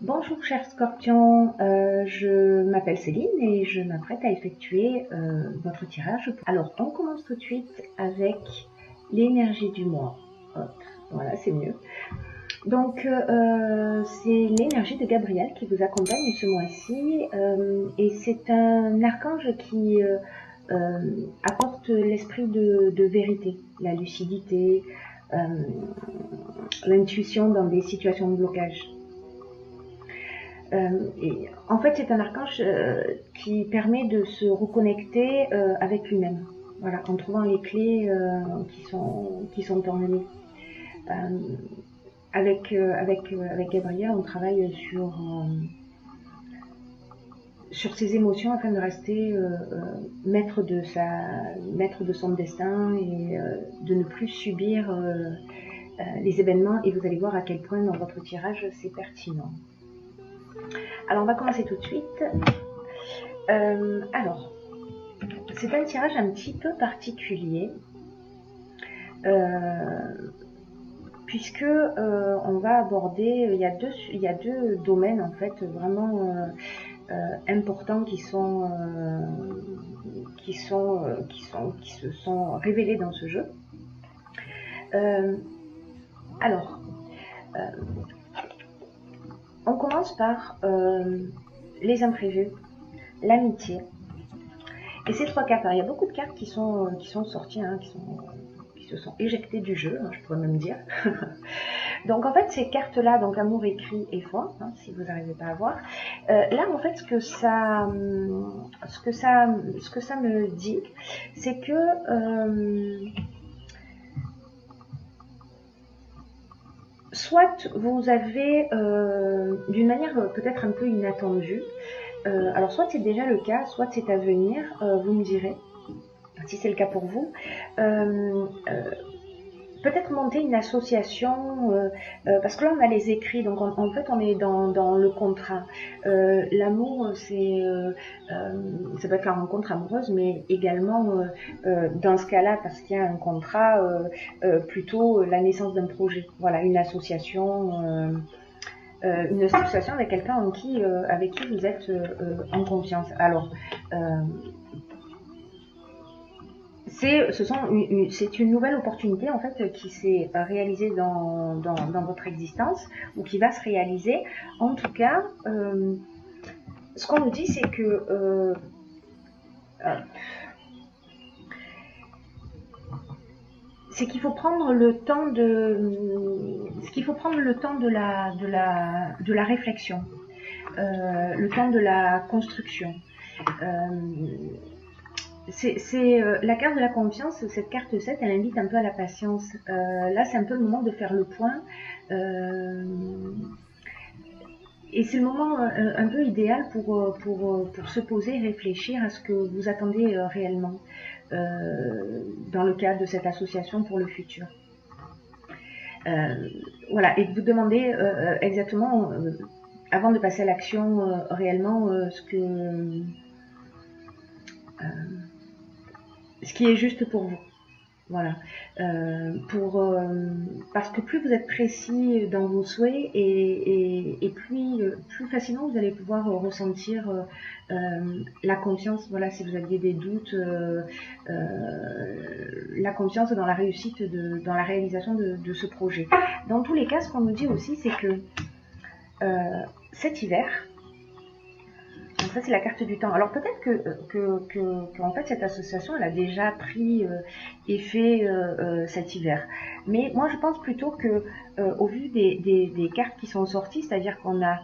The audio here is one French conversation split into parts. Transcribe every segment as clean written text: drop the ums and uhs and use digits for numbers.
Bonjour chers scorpions, je m'appelle Céline et je m'apprête à effectuer votre tirage. Alors on commence tout de suite avec l'énergie du mois. Hop, voilà, c'est mieux. Donc c'est l'énergie de Gabriel qui vous accompagne ce mois-ci et c'est un archange qui apporte l'esprit de vérité, la lucidité, l'intuition dans des situations de blocage. Et en fait, c'est un archange qui permet de se reconnecter avec lui-même, voilà, en trouvant les clés qui sont en lui. Avec Gabriel, on travaille sur ses émotions afin de rester maître de son destin et de ne plus subir les événements. Et vous allez voir à quel point dans votre tirage c'est pertinent. Alors on va commencer tout de suite. Alors, c'est un tirage un petit peu particulier puisque on va aborder, il y a deux domaines en fait vraiment importants qui se sont révélés dans ce jeu. Alors, on commence par les imprévus, l'amitié. Et ces trois cartes, alors il y a beaucoup de cartes qui sont sorties, hein, qui se sont éjectées du jeu, je pourrais même dire. Donc en fait ces cartes-là, donc amour, écrit et foi, hein, si vous n'arrivez pas à voir, là en fait ce que ça me dit, c'est que soit vous avez, d'une manière peut-être un peu inattendue, alors soit c'est déjà le cas, soit c'est à venir, vous me direz, si c'est le cas pour vous, peut-être monter une association, parce que là on a les écrits, donc en fait on est dans le contrat. L'amour, ça peut être la rencontre amoureuse, mais également dans ce cas-là, parce qu'il y a un contrat, plutôt la naissance d'un projet. Voilà, une association avec quelqu'un avec qui vous êtes en confiance. Alors, c'est une nouvelle opportunité en fait qui s'est réalisée dans votre existence ou qui va se réaliser. En tout cas, ce qu'on nous dit, c'est que c'est qu'il faut prendre le temps de la réflexion, le temps de la construction. La carte de la confiance, cette carte 7, elle invite un peu à la patience. Là, c'est un peu le moment de faire le point. Et c'est le moment un peu idéal pour se poser et réfléchir à ce que vous attendez réellement dans le cadre de cette association pour le futur. Voilà, et de vous demander exactement, avant de passer à l'action réellement, ce qui est juste pour vous. Voilà, parce que plus vous êtes précis dans vos souhaits et plus facilement vous allez pouvoir ressentir la confiance. Voilà, si vous aviez des doutes, la confiance dans la réussite, dans la réalisation de ce projet. Dans tous les cas, ce qu'on nous dit aussi, c'est que cet hiver, donc ça c'est la carte du temps. Alors peut-être que en fait cette association elle a déjà pris effet cet hiver. Mais moi je pense plutôt que au vu des cartes qui sont sorties, c'est-à-dire qu'on a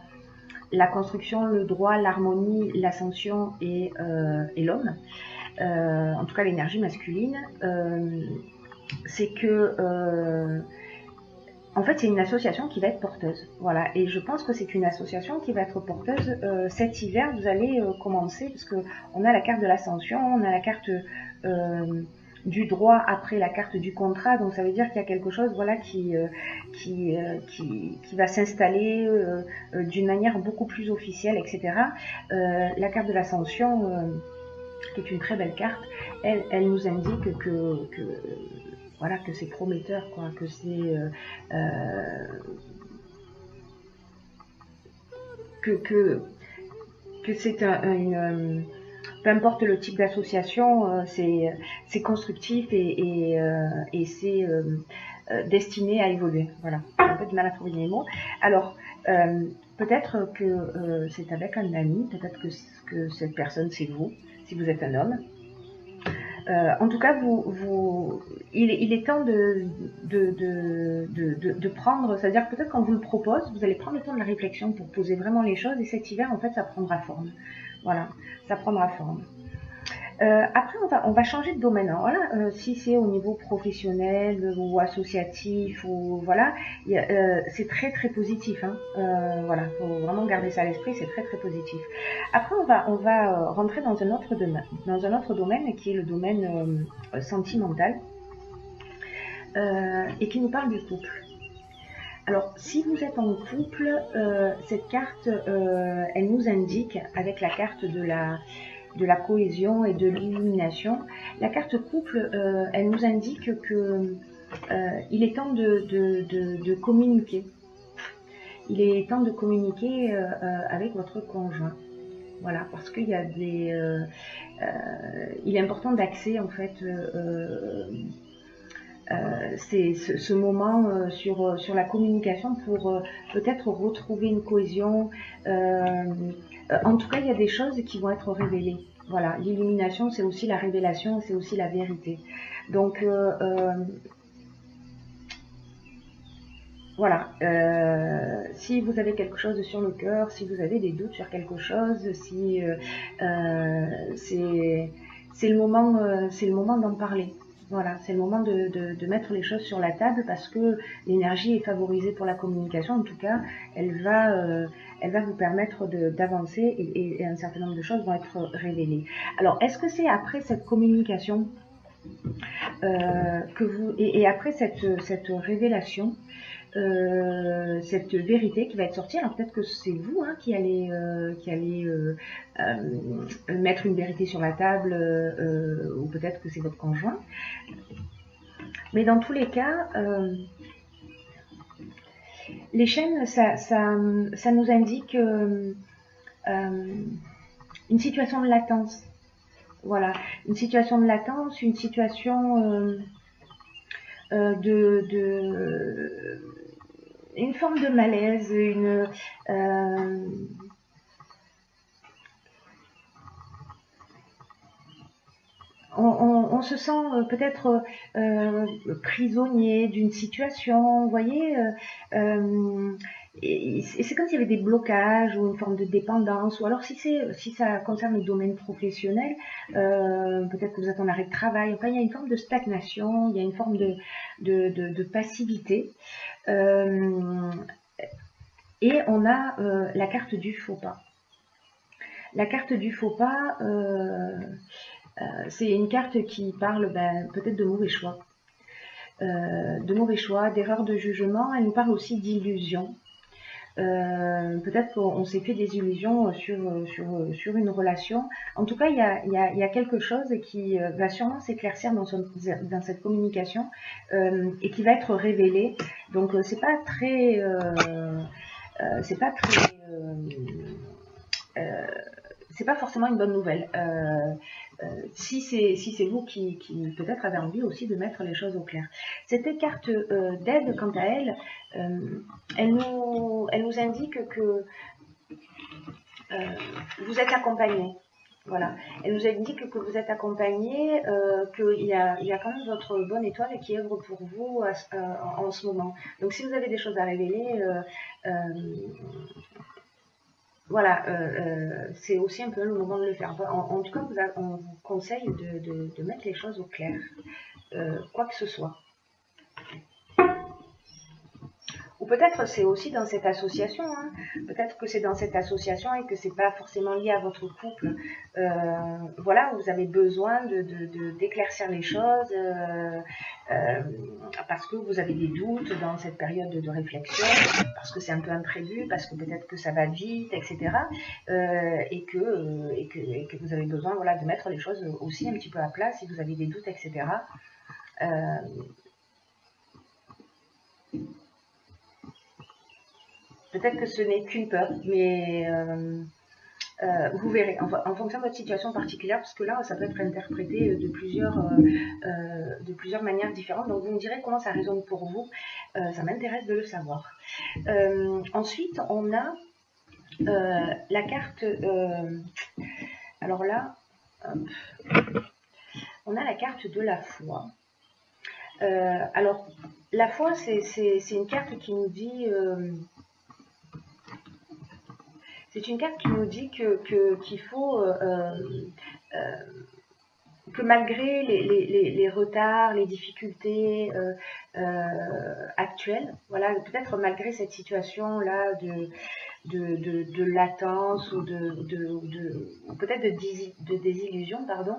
la construction, le droit, l'harmonie, l'ascension et l'homme, en tout cas l'énergie masculine, c'est que en fait, c'est une association qui va être porteuse. Voilà. Et je pense que c'est une association qui va être porteuse cet hiver. Vous allez commencer, parce qu'on a la carte de l'ascension, on a la carte du droit après la carte du contrat. Donc ça veut dire qu'il y a quelque chose, voilà, qui va s'installer d'une manière beaucoup plus officielle, etc. La carte de l'ascension, qui est une très belle carte, elle nous indique voilà, que c'est prometteur, quoi, que c'est que c'est peu importe le type d'association, c'est constructif et c'est destiné à évoluer. Voilà, j'ai un peu de mal à trouver les mots. Alors, peut-être que c'est avec un ami, peut-être que cette personne c'est vous, si vous êtes un homme. En tout cas, il est temps de prendre, c'est-à-dire peut-être quand vous le propose, vous allez prendre le temps de la réflexion pour poser vraiment les choses et cet hiver, en fait, ça prendra forme. Voilà, ça prendra forme. Après, on va changer de domaine. Alors, voilà, si c'est au niveau professionnel ou associatif, ou voilà, c'est très très positif. Hein. Voilà, faut vraiment garder ça à l'esprit, c'est très très positif. Après, on va rentrer dans un autre domaine qui est le domaine sentimental et qui nous parle du couple. Alors, si vous êtes en couple, cette carte, elle nous indique, avec la carte de la cohésion et de l'illumination, la carte couple, elle nous indique que il est temps de communiquer. Il est temps de communiquer avec votre conjoint. Voilà, parce qu'il y a il est important d'axer en fait c'est ce moment sur la communication pour peut-être retrouver une cohésion. En tout cas, il y a des choses qui vont être révélées. Voilà, l'illumination, c'est aussi la révélation, c'est aussi la vérité. Donc, voilà, si vous avez quelque chose sur le cœur, si vous avez des doutes sur quelque chose, si c'est le moment d'en parler. Voilà, c'est le moment de mettre les choses sur la table parce que l'énergie est favorisée pour la communication. En tout cas, elle va vous permettre d'avancer et un certain nombre de choses vont être révélées. Alors, est-ce que c'est après cette communication et après cette révélation, cette vérité qui va être sortie, alors peut-être que c'est vous hein, qui allez mettre une vérité sur la table ou peut-être que c'est votre conjoint, mais dans tous les cas les chaînes ça nous indique une situation de latence. Voilà, une situation de latence, une situation une forme de malaise, on se sent peut-être prisonnier d'une situation, vous voyez, et c'est comme s'il y avait des blocages ou une forme de dépendance, ou alors si ça concerne le domaine professionnel, peut-être que vous êtes en arrêt de travail, enfin il y a une forme de stagnation, il y a une forme de passivité, et on a la carte du faux pas. La carte du faux pas, c'est une carte qui parle peut-être de mauvais choix. D'erreurs de jugement. Elle nous parle aussi d'illusions. Peut-être qu'on s'est fait des illusions sur une relation. En tout cas, il y a quelque chose qui va sûrement s'éclaircir dans cette communication et qui va être révélé. Donc, c'est pas très c'est pas forcément une bonne nouvelle. Si c'est vous qui peut-être avez envie aussi de mettre les choses au clair. Cette carte d'aide, quant à elle, elle nous indique que vous êtes accompagné. Voilà. Elle nous indique que vous êtes accompagné, qu'il y a quand même votre bonne étoile qui œuvre pour vous en ce moment. Donc si vous avez des choses à révéler, voilà, c'est aussi un peu le moment de le faire. En tout cas, on vous conseille de mettre les choses au clair, quoi que ce soit. Ou peut-être c'est aussi dans cette association, hein. Peut-être que c'est dans cette association et que c'est pas forcément lié à votre couple. Voilà, vous avez besoin d'éclaircir les choses parce que vous avez des doutes dans cette période de réflexion, parce que c'est un peu imprévu, parce que peut-être que ça va vite, etc. Et que vous avez besoin voilà, de mettre les choses aussi un petit peu à plat si vous avez des doutes, etc. peut-être que ce n'est qu'une peur, mais vous verrez, en fonction de votre situation particulière, parce que là, ça peut être interprété de plusieurs manières différentes. Donc, vous me direz comment ça résonne pour vous. Ça m'intéresse de le savoir. Ensuite, on a la carte... alors là, on a la carte de la foi. Alors, la foi, c'est une carte qui nous dit... c'est une carte qui nous dit qu'il faut que malgré les retards, les difficultés actuelles, voilà, peut-être malgré cette situation-là de latence ou peut-être de désillusion, pardon,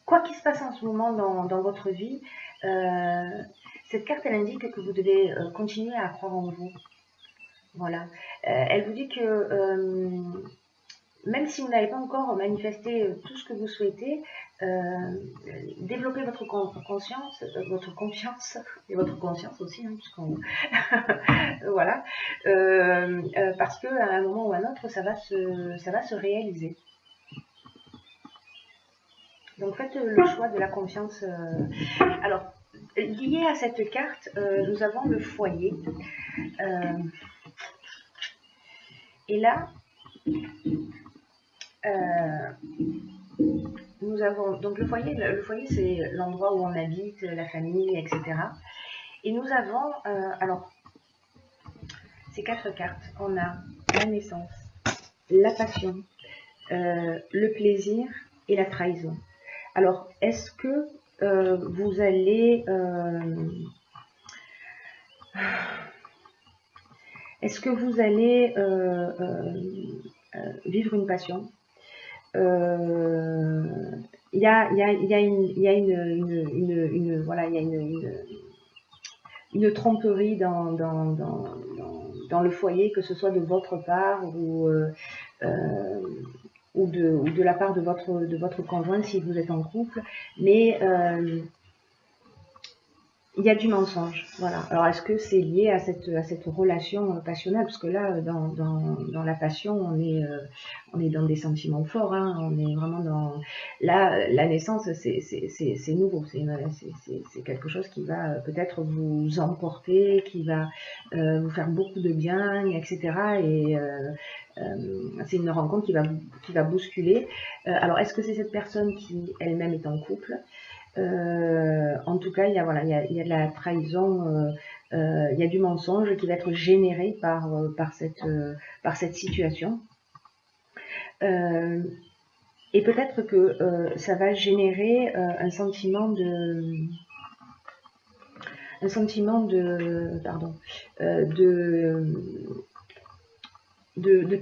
quoi qu'il se passe en ce moment dans votre vie, cette carte, elle indique que vous devez continuer à croire en vous. Voilà. Elle vous dit que même si vous n'avez pas encore manifesté tout ce que vous souhaitez, développez votre conscience, votre confiance et votre conscience aussi, hein, puisqu'on voilà, parce que à un moment ou à un autre, ça va se réaliser. Donc faites le choix de la confiance. Alors, lié à cette carte, nous avons le foyer. Et là, nous avons donc le foyer c'est l'endroit où on habite, la famille, etc. Et nous avons, alors, ces 4 cartes, on a la naissance, la passion, le plaisir et la trahison. Alors, est-ce que vous allez vivre une passion? Il y a une tromperie dans le foyer, que ce soit de votre part ou de la part de votre conjoint si vous êtes en couple, mais il y a du mensonge, voilà. Alors, est-ce que c'est lié à cette relation passionnelle? Parce que là, dans la passion, on est dans des sentiments forts, hein. On est vraiment dans... Là, la naissance, c'est nouveau. C'est quelque chose qui va peut-être vous emporter, qui va vous faire beaucoup de bien, etc. Et c'est une rencontre qui va bousculer. Alors, est-ce que c'est cette personne qui elle-même est en couple? En tout cas, il y a de la trahison, il y a du mensonge qui va être généré par cette situation. Et peut-être que ça va générer un sentiment de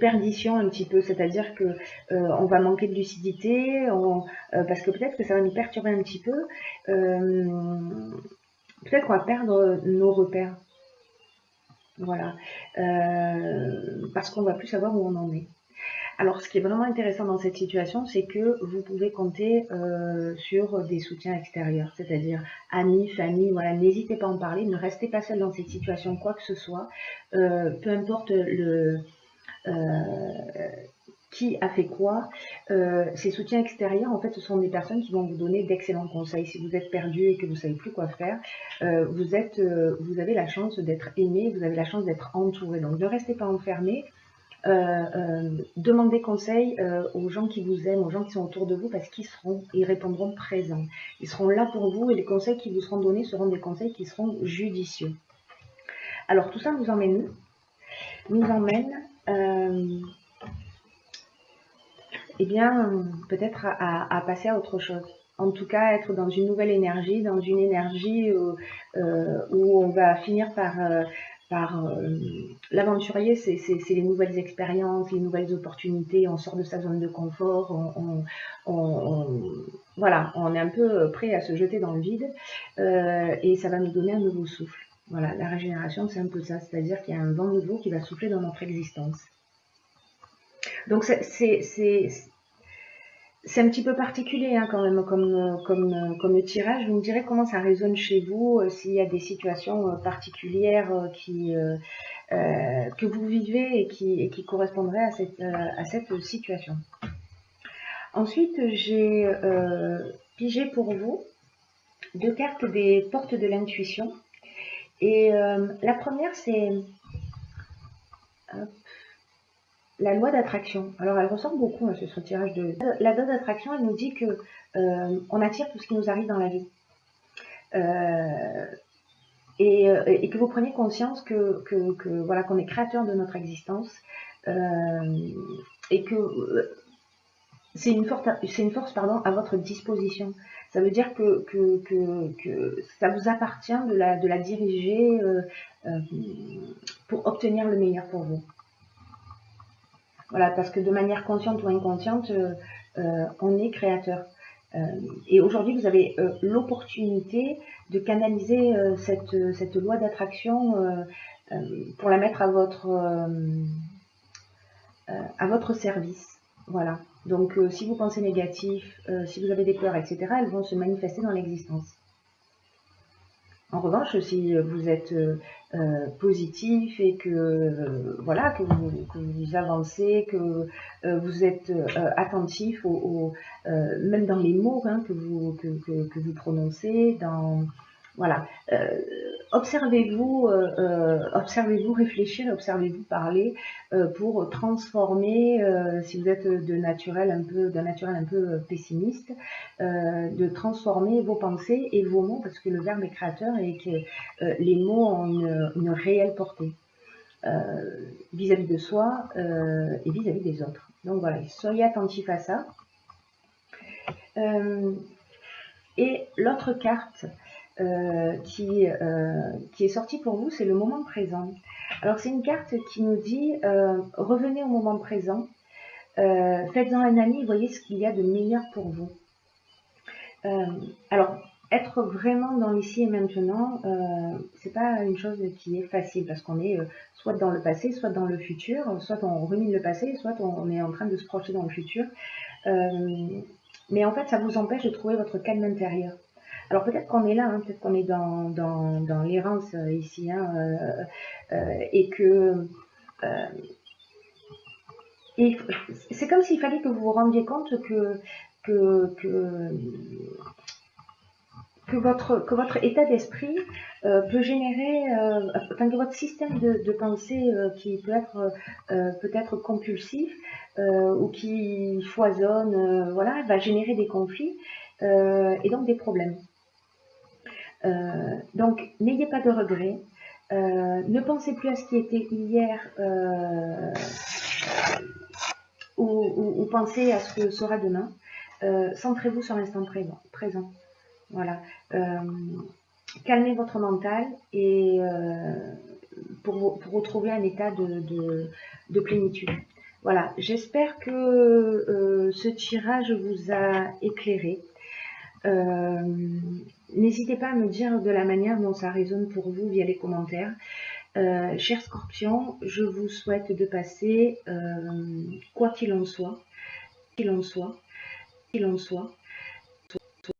perdition un petit peu, c'est-à-dire que on va manquer de lucidité, parce que peut-être que ça va nous perturber un petit peu, peut-être qu'on va perdre nos repères, voilà, parce qu'on va plus savoir où on en est. Alors, ce qui est vraiment intéressant dans cette situation, c'est que vous pouvez compter sur des soutiens extérieurs, c'est-à-dire amis, famille, voilà, n'hésitez pas à en parler, ne restez pas seul dans cette situation, quoi que ce soit, peu importe qui a fait quoi, ces soutiens extérieurs, en fait, ce sont des personnes qui vont vous donner d'excellents conseils. Si vous êtes perdu et que vous ne savez plus quoi faire, vous avez la chance d'être aimé, vous avez la chance d'être entouré. Donc, ne restez pas enfermé. Demandez conseil aux gens qui vous aiment, aux gens qui sont autour de vous, parce qu'ils répondront présents. Ils seront là pour vous et les conseils qui vous seront donnés seront des conseils qui seront judicieux. Alors, tout ça nous emmène eh bien, peut-être à passer à autre chose. En tout cas, être dans une nouvelle énergie, dans une énergie où on va finir par l'aventurier, c'est les nouvelles expériences, les nouvelles opportunités, on sort de sa zone de confort, voilà, on est un peu prêt à se jeter dans le vide et ça va nous donner un nouveau souffle. Voilà, la régénération, c'est un peu ça, c'est-à-dire qu'il y a un vent nouveau qui va souffler dans notre existence. Donc c'est un petit peu particulier hein, quand même comme tirage. Vous me direz comment ça résonne chez vous, s'il y a des situations particulières que vous vivez et qui correspondraient à cette situation. Ensuite, j'ai pigé pour vous 2 cartes des portes de l'intuition. Et la première, c'est la loi d'attraction. Alors, elle ressort beaucoup sur ce tirage de... La loi d'attraction, elle nous dit que on attire tout ce qui nous arrive dans la vie. Et que vous preniez conscience que voilà, qu'on est créateur de notre existence et que c'est une force pardon, à votre disposition. Ça veut dire que ça vous appartient de la diriger pour obtenir le meilleur pour vous. Voilà, parce que de manière consciente ou inconsciente, on est créateur. Et aujourd'hui, vous avez l'opportunité de canaliser cette loi d'attraction pour la mettre à votre service. Voilà. Donc, si vous pensez négatif, si vous avez des peurs, etc., elles vont se manifester dans l'existence. En revanche, si vous êtes positif et que voilà que vous avancez, que vous êtes attentif même dans les mots hein, que vous prononcez, voilà, observez-vous réfléchir, observez-vous parler pour transformer, si vous êtes d'un naturel un peu pessimiste, de transformer vos pensées et vos mots, parce que le verbe est créateur et que les mots ont une réelle portée vis-à-vis de soi et vis-à-vis des autres. Donc voilà, soyez attentifs à ça. Et l'autre carte qui est sortie pour vous, c'est le moment présent. Alors c'est une carte qui nous dit revenez au moment présent, faites-en un ami, voyez ce qu'il y a de meilleur pour vous. Alors être vraiment dans l'ici et maintenant, c'est pas une chose qui est facile parce qu'on est soit dans le passé, soit dans le futur, soit on rumine le passé, soit on est en train de se projeter dans le futur. Mais en fait, ça vous empêche de trouver votre calme intérieur. Alors peut-être qu'on est là, hein, peut-être qu'on est dans l'errance ici, hein, et que et c'est comme s'il fallait que vous vous rendiez compte que votre état d'esprit peut générer, enfin que votre système de pensée qui peut être peut-être compulsif ou qui foisonne, voilà, va générer des conflits et donc des problèmes. Donc n'ayez pas de regrets, ne pensez plus à ce qui était hier ou pensez à ce que sera demain. Centrez-vous sur l'instant présent. Voilà. Calmez votre mental et pour retrouver un état de plénitude. Voilà, j'espère que ce tirage vous a éclairé. N'hésitez pas à me dire de la manière dont ça résonne pour vous via les commentaires. Chers scorpions, je vous souhaite de passer, quoi qu'il en soit,